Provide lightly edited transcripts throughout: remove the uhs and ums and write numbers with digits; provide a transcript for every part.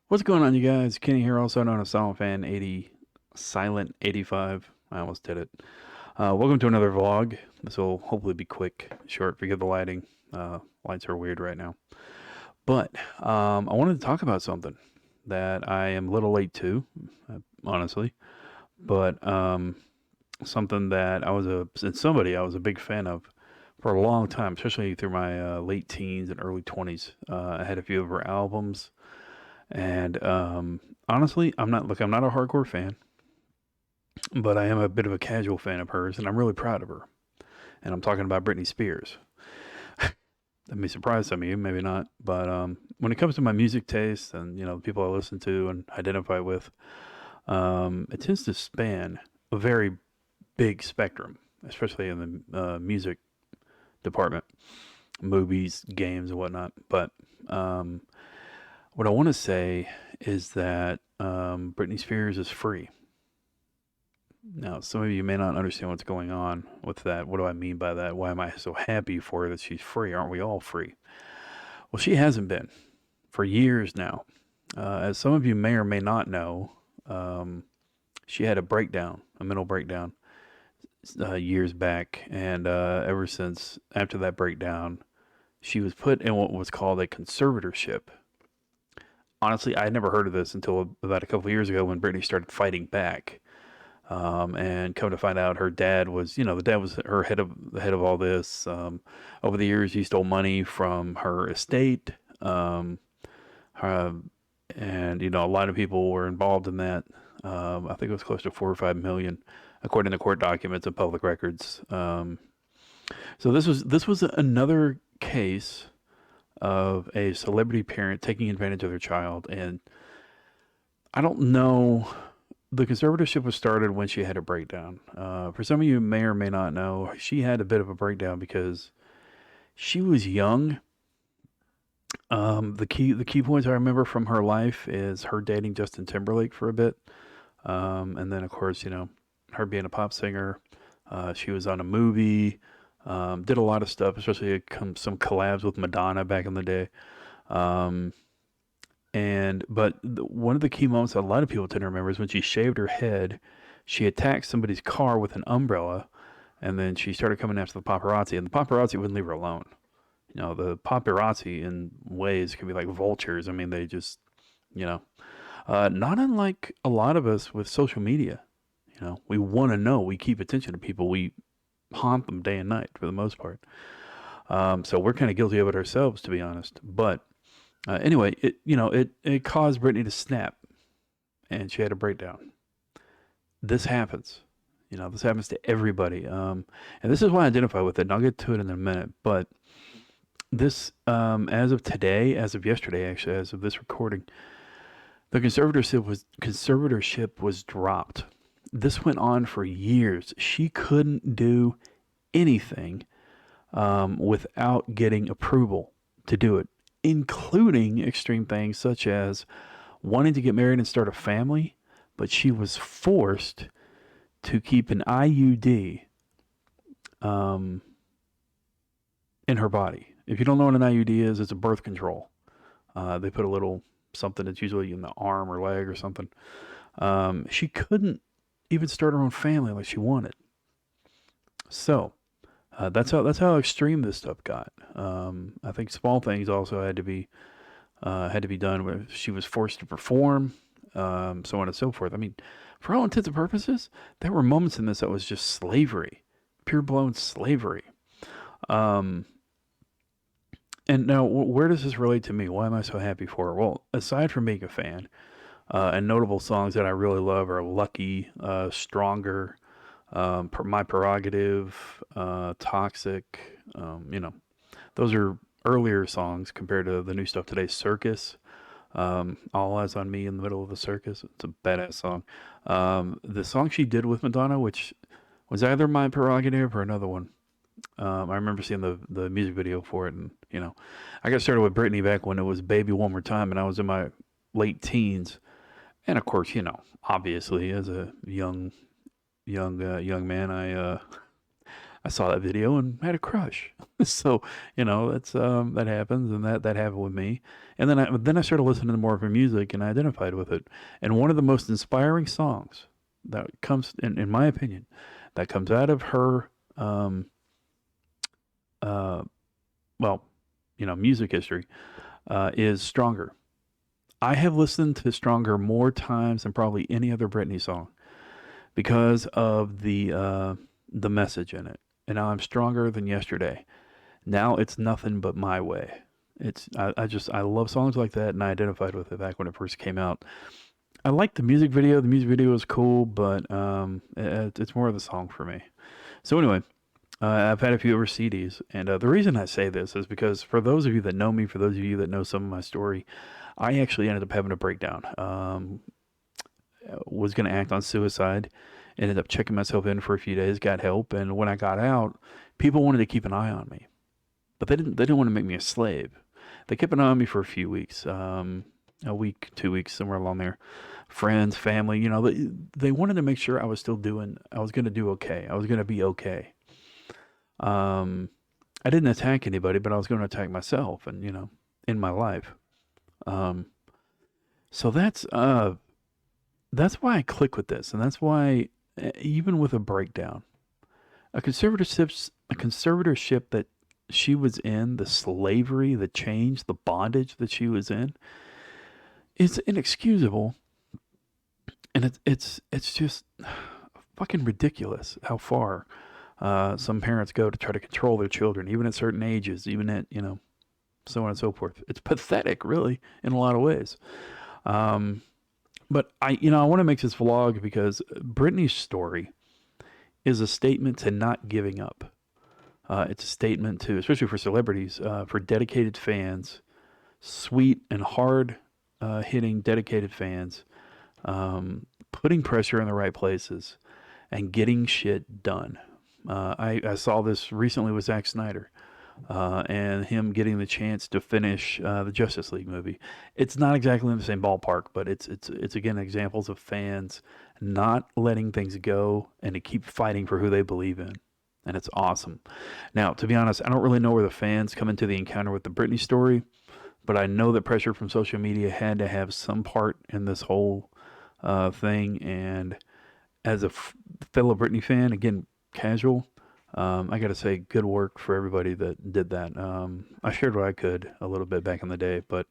What's going on, you guys? Kenny here, also known as Silent Fan 80, Silent 85. I almost did it. Welcome to another vlog. This will hopefully be quick, short. Forgive the lighting. Lights are weird right now. But I wanted to talk about something that I am a little late to, honestly. But something that somebody I was a big fan of for a long time, especially through my late teens and early 20s. I had a few of her albums. And honestly, I'm not a hardcore fan, but I am a bit of a casual fan of hers, and I'm really proud of her. And I'm talking about Britney Spears. That may surprise some of you, maybe not. But when it comes to my music taste and the people I listen to and identify with, it tends to span a very big spectrum, especially in the music department, movies, games, and whatnot. But what I want to say is that Britney Spears is free. Now, some of you may not understand what's going on with that. What do I mean by that? Why am I so happy for her that she's free? Aren't we all free? Well, she hasn't been for years now. As some of you may or may not know, she had a breakdown, a mental breakdown, years back. And ever since after that breakdown, she was put in what was called a conservatorship. Honestly, I had never heard of this until about a couple of years ago when Britney started fighting back. And come to find out, her dad was, the dad was her the head of all this. Over the years, he stole money from her estate, uh, and a lot of people were involved in that. I think it was close to 4 or 5 million, according to court documents and public records. So this was another case of a celebrity parent taking advantage of their child, and I don't know. The conservatorship was started when she had a breakdown. For some of you may or may not know, she had a bit of a breakdown because she was young. The key points I remember from her life is her dating Justin Timberlake for a bit, and then of course her being a pop singer. She was on a movie, did a lot of stuff, especially some collabs with Madonna back in the day. Um, one of the key moments that a lot of people tend to remember is when she shaved her head. She attacked somebody's car with an umbrella, and then she started coming after the paparazzi, and the paparazzi wouldn't leave her alone. The paparazzi in ways can be like vultures. I mean, they just, you know, not unlike a lot of us with social media. We want to know. We keep attention to people. We haunt them day and night for the most part. So we're kind of guilty of it ourselves, to be honest. But anyway, it caused Britney to snap, and she had a breakdown. This happens. This happens to everybody. And this is why I identify with it. And I'll get to it in a minute. But this, as of today, as of yesterday, actually, as of this recording, the conservatorship was dropped. This went on for years. She couldn't do anything without getting approval to do it, including extreme things such as wanting to get married and start a family, but she was forced to keep an IUD um, in her body. If you don't know what an IUD is, it's a birth control. They put a little something that's usually in the arm or leg or something. She couldn't even start her own family like she wanted. So that's how extreme this stuff got. I think small things also had to be done. Where she was forced to perform, so on and so forth. I mean, for all intents and purposes, there were moments in this that was just slavery, pure blown slavery. Um, and now, where does this relate to me? Why am I so happy for her? Well, aside from being a fan, and notable songs that I really love are "Lucky," "Stronger," "My Prerogative," "Toxic." Those are earlier songs compared to the new stuff today. "Circus," "All Eyes on Me in the Middle of the Circus." It's a badass song. The song she did with Madonna, which was either "My Prerogative" or another one. I remember seeing the music video for it, and I got started with Britney back when it was "Baby One More Time," and I was in my late teens. And of course, obviously, as a young man, I saw that video and had a crush. So, that's that happens, and that happened with me. And then I started listening to more of her music and I identified with it. And one of the most inspiring songs that comes in my opinion, that comes out of her um uh well, music history is Stronger. I have listened to Stronger more times than probably any other Britney song because of the message in it. And now I'm stronger than yesterday. Now it's nothing but my way. I love songs like that, and I identified with it back when it first came out. I like the music video. The music video is cool, but it's more of the song for me. So anyway, I've had a few of her CDs, and the reason I say this is because for those of you that know me, for those of you that know some of my story, I actually ended up having a breakdown. Was going to act on suicide. Ended up checking myself in for a few days, got help, and when I got out, people wanted to keep an eye on me, but they didn't want to make me a slave. They kept an eye on me for a few weeks, a week, 2 weeks, somewhere along there. Friends, family, they wanted to make sure I was going to do okay. I was going to be okay. Um, I didn't attack anybody, but I was going to attack myself, and in my life. Um, so that's why I click with this, and that's why even with a breakdown, a conservatorship that she was in, the slavery, the change, the bondage that she was in, is inexcusable, and it's just fucking ridiculous how far some parents go to try to control their children, even at certain ages, even at so on and so forth. It's pathetic, really, in a lot of ways. Um, but I want to make this vlog because Britney's story is a statement to not giving up. It's a statement to, especially for celebrities, for dedicated fans, sweet and hard hitting dedicated fans, putting pressure in the right places and getting shit done. I saw this recently with Zack Snyder and him getting the chance to finish the Justice League movie. It's not exactly in the same ballpark, but it's again examples of fans not letting things go and to keep fighting for who they believe in. And it's awesome. Now, to be honest, I don't really know where the fans come into the encounter with the Britney story, but I know that pressure from social media had to have some part in this whole thing. And as a fellow Britney fan, again, casual, I got to say, good work for everybody that did that. I shared what I could a little bit back in the day, but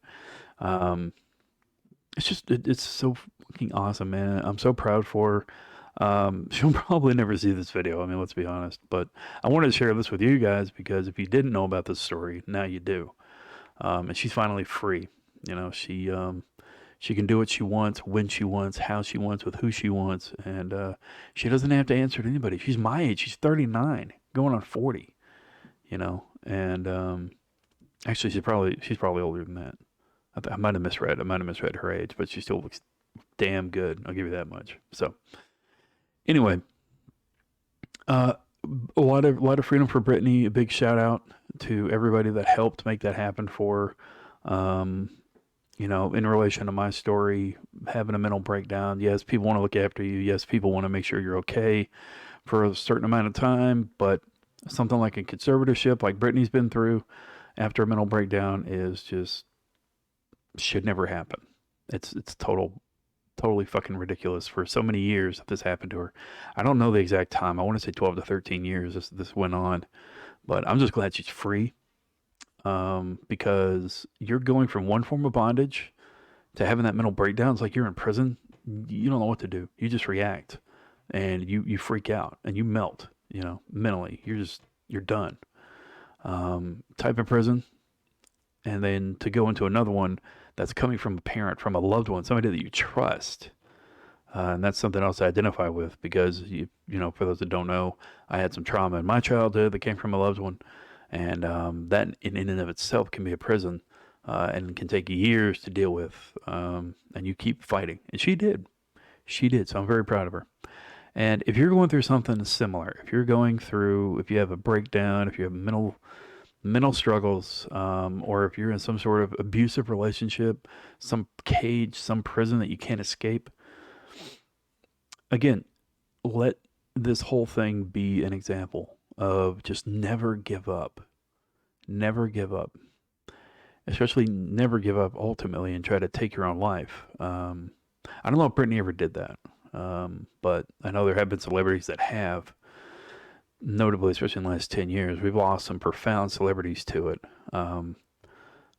um, it's so fucking awesome, man. I'm so proud for her. She'll probably never see this video. I mean, let's be honest. But I wanted to share this with you guys because if you didn't know about this story, now you do. And she's finally free. She can do what she wants, when she wants, how she wants, with who she wants, and she doesn't have to answer to anybody. She's my age. She's 39, going on 40. And actually, she's probably older than that. I might have misread. I might have misread her age, but she still looks damn good. I'll give you that much. So anyway, uh, a lot of freedom for Brittany. A big shout out to everybody that helped make that happen for her. In relation to my story, having a mental breakdown. Yes, people want to look after you. Yes, people want to make sure you're okay for a certain amount of time. But something like a conservatorship, like Brittany's been through after a mental breakdown, is just should never happen. It's totally fucking ridiculous for so many years that this happened to her. I don't know the exact time. I want to say 12 to 13 years this went on, but I'm just glad she's free. Because you're going from one form of bondage to having that mental breakdown. It's like you're in prison. You don't know what to do. You just react, and you freak out and you melt. Mentally, you're done. Type in prison, and then to go into another one that's coming from a parent, from a loved one, somebody that you trust. And that's something else I identify with because for those that don't know, I had some trauma in my childhood that came from a loved one, and that in and of itself can be a prison, and can take years to deal with. And you keep fighting, and she did. So I'm very proud of her. And if you're going through something similar, if you have a breakdown, if you have mental struggles, or if you're in some sort of abusive relationship, some cage, some prison that you can't escape, again, let this whole thing be an example of just never give up. Never give up. Especially never give up ultimately and try to take your own life. I don't know if Britney ever did that, but I know there have been celebrities that have, notably, especially in the last 10 years. We've lost some profound celebrities to it.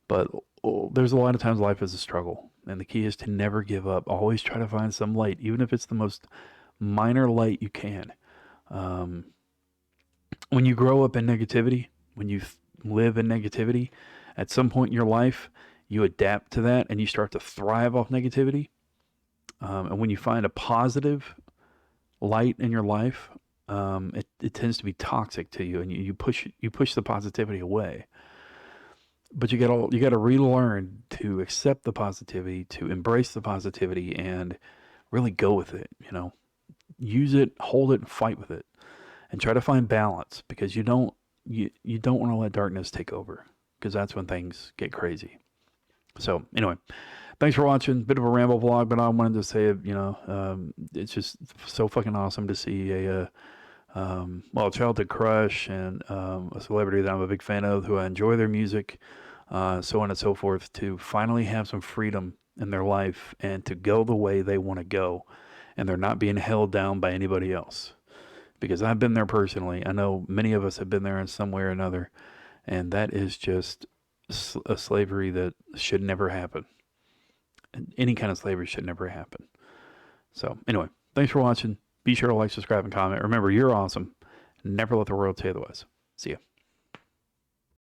But there's a lot of times life is a struggle, and the key is to never give up. Always try to find some light, even if it's the most minor light you can. When you grow up in negativity, when you live in negativity, at some point in your life, you adapt to that and you start to thrive off negativity. And when you find a positive light in your life, it tends to be toxic to you, and you push the positivity away. But you got to relearn to accept the positivity, to embrace the positivity, and really go with it. Use it, hold it, and fight with it, and try to find balance, because you don't want to let darkness take over, because that's when things get crazy. So anyway, thanks for watching. Bit of a ramble vlog, but I wanted to say, it's just so fucking awesome to see a childhood crush and a celebrity that I'm a big fan of, who I enjoy their music, so on and so forth, to finally have some freedom in their life and to go the way they want to go, and they're not being held down by anybody else. Because I've been there personally. I know many of us have been there in some way or another, and that is just a slavery that should never happen. Any kind of slavery should never happen. So anyway, thanks for watching. Be sure to like, subscribe, and comment. Remember, you're awesome. Never let the world tell you otherwise. See ya.